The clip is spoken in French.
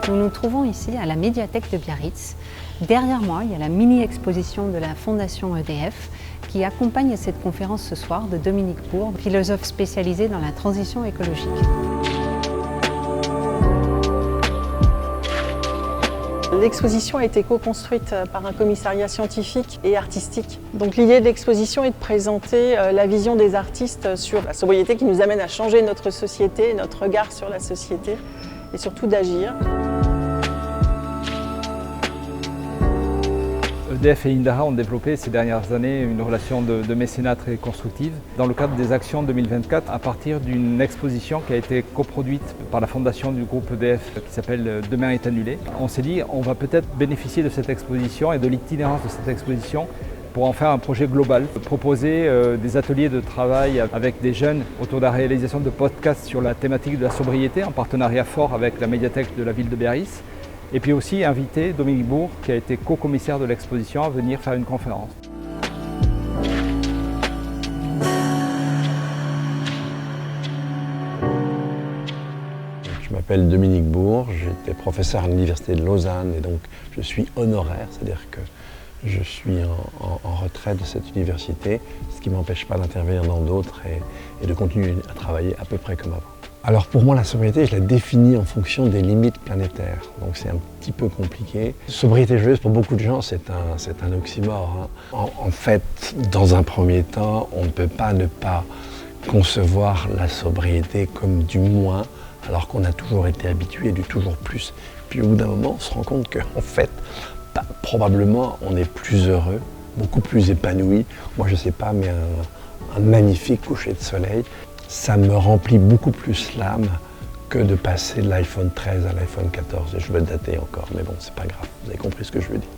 Nous nous trouvons ici à la médiathèque de Biarritz. Derrière moi, il y a la mini-exposition de la Fondation EDF qui accompagne cette conférence ce soir de Dominique Bourg, philosophe spécialisé dans la transition écologique. L'exposition a été co-construite par un commissariat scientifique et artistique. Donc l'idée de l'exposition est de présenter la vision des artistes sur la sobriété qui nous amène à changer notre société, notre regard sur la société et surtout d'agir. EDF et Indara ont développé ces dernières années une relation de mécénat très constructive dans le cadre des actions 2024 à partir d'une exposition qui a été coproduite par la fondation du groupe EDF qui s'appelle Demain est annulé. On s'est dit on va peut-être bénéficier de cette exposition et de l'itinérance de cette exposition pour en faire un projet global, proposer des ateliers de travail avec des jeunes autour de la réalisation de podcasts sur la thématique de la sobriété en partenariat fort avec la médiathèque de la ville de Biarritz. Et puis aussi inviter Dominique Bourg, qui a été co-commissaire de l'exposition, à venir faire une conférence. Je m'appelle Dominique Bourg, j'étais professeur à l'université de Lausanne et donc je suis honoraire, c'est-à-dire que je suis en retraite de cette université, ce qui ne m'empêche pas d'intervenir dans d'autres et de continuer à travailler à peu près comme avant. Alors pour moi, la sobriété, je la définis en fonction des limites planétaires. Donc c'est un petit peu compliqué. Sobriété joyeuse, pour beaucoup de gens, c'est un oxymore. En fait, dans un premier temps, on ne peut pas ne pas concevoir la sobriété comme du moins, alors qu'on a toujours été habitué du toujours plus. Puis au bout d'un moment, on se rend compte qu'en fait, probablement, on est plus heureux, beaucoup plus épanoui. Moi, je ne sais pas, mais un magnifique coucher de soleil, ça me remplit beaucoup plus l'âme que de passer de l'iPhone 13 à l'iPhone 14. Et je veux dater encore, mais bon, c'est pas grave. Vous avez compris ce que je veux dire.